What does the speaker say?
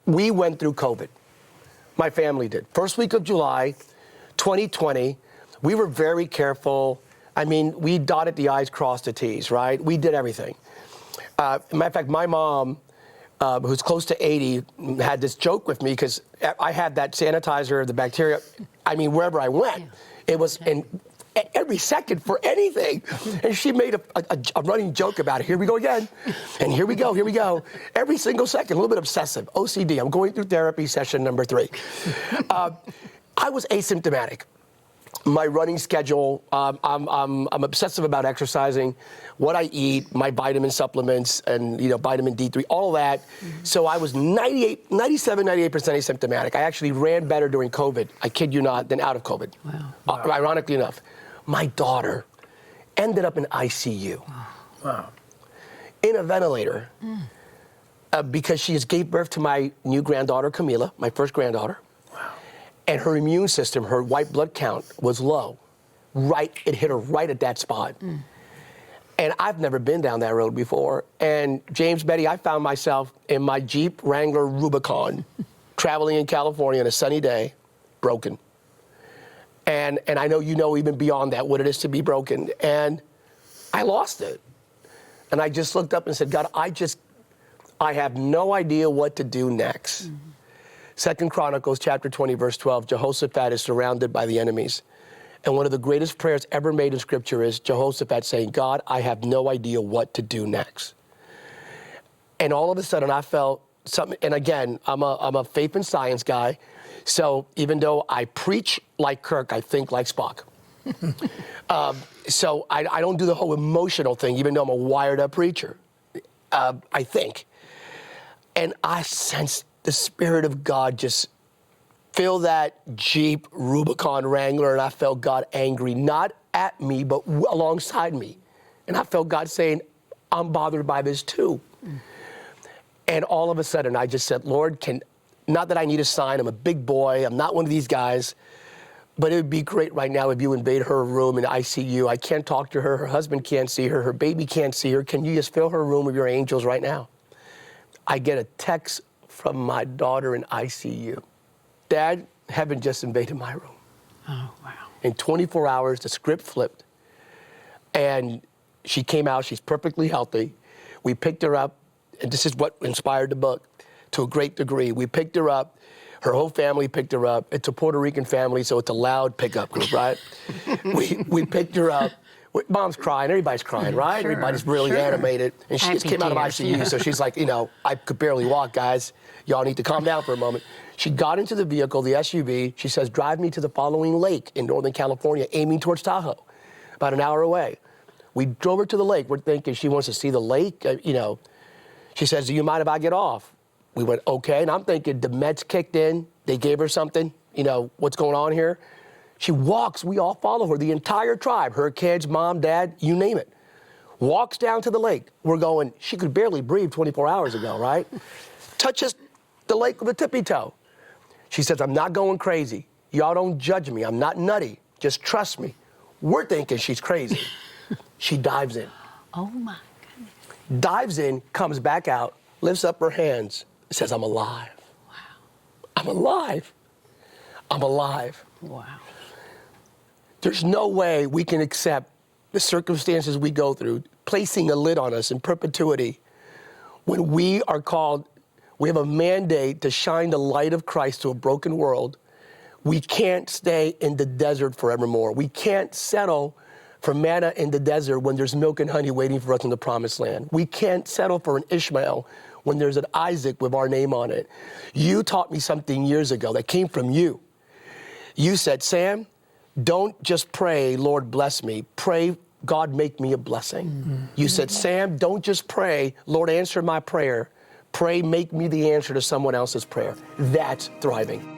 we went through COVID. My family did. First week of July, 2020, we were very careful. I mean, we dotted the I's, crossed the T's, right? We did everything. Matter of fact, my mom, who's close to 80, had this joke with me because I had that sanitizer, the bacteria, I mean, wherever I went, it was in every second for anything. And she made a running joke about it. Here we go again. And here we go, here we go. Every single second, a little bit obsessive. OCD, I'm going through therapy session number 3. I was asymptomatic. My running schedule, I'm obsessive about exercising, what I eat, my vitamin supplements, and vitamin D3, all of that. So I was 98% asymptomatic. I actually ran better during COVID, I kid you not, than out of COVID. Wow. Ironically enough, my daughter ended up in ICU. Wow. In a ventilator, because she just gave birth to my new granddaughter, Camila, my first granddaughter. And her immune system, her white blood count was low. It hit her right at that spot. And I've never been down that road before. And James, Betty, I found myself in my Jeep Wrangler Rubicon, traveling in California on a sunny day, broken. And I know even beyond that what it is to be broken. And I lost it. And I just looked up and said, God, I have no idea what to do next. 2 Chronicles chapter 20, verse 12, Jehoshaphat is surrounded by the enemies. And one of the greatest prayers ever made in Scripture is Jehoshaphat saying, God, I have no idea what to do next. And all of a sudden I felt something, and again, I'm a faith and science guy, so even though I preach like Kirk, I think like Spock. So I don't do the whole emotional thing, even though I'm a wired up preacher, I think. And I sensed the Spirit of God just fill that Jeep Rubicon Wrangler, and I felt God angry, not at me, but alongside me. And I felt God saying, I'm bothered by this too. And all of a sudden, I just said, Lord, not that I need a sign, I'm a big boy, I'm not one of these guys, but it would be great right now if you invade her room in ICU. I can't talk to her, her husband can't see her, her baby can't see her. Can you just fill her room with your angels right now? I get a text from my daughter in ICU. Dad, heaven just invaded my room. Oh, wow. In 24 hours, the script flipped. And she came out, she's perfectly healthy. We picked her up, and this is what inspired the book to a great degree. We picked her up, her whole family picked her up. It's a Puerto Rican family, so it's a loud pickup group, right? we picked her up. Mom's crying, everybody's crying, right? Sure, everybody's really animated. And she just came out of ICU, so she's like, I could barely walk, guys. Y'all need to calm down for a moment. She got into the vehicle, the SUV. She says, drive me to the following lake in Northern California, aiming towards Tahoe, about an hour away. We drove her to the lake. We're thinking she wants to see the lake, She says, do you mind if I get off? We went, okay. And I'm thinking the meds kicked in. They gave her something, what's going on here? She walks, we all follow her, the entire tribe, her kids, mom, dad, you name it. Walks down to the lake. We're going, she could barely breathe 24 hours ago, right? Touches the lake with a tippy toe. She says, I'm not going crazy. Y'all don't judge me. I'm not nutty. Just trust me. We're thinking she's crazy. She dives in. Oh, my goodness. Dives in, comes back out, lifts up her hands, says, I'm alive. Wow. I'm alive. I'm alive. Wow. There's no way we can accept the circumstances we go through, placing a lid on us in perpetuity, when we are called, we have a mandate to shine the light of Christ to a broken world. We can't stay in the desert forevermore. We can't settle for manna in the desert when there's milk and honey waiting for us in the promised land. We can't settle for an Ishmael when there's an Isaac with our name on it. You taught me something years ago that came from you. You said, Sam, don't just pray, Lord, bless me. Pray, God, make me a blessing. You said, Sam, don't just pray, Lord, answer my prayer. Pray, make me the answer to someone else's prayer. That's thriving.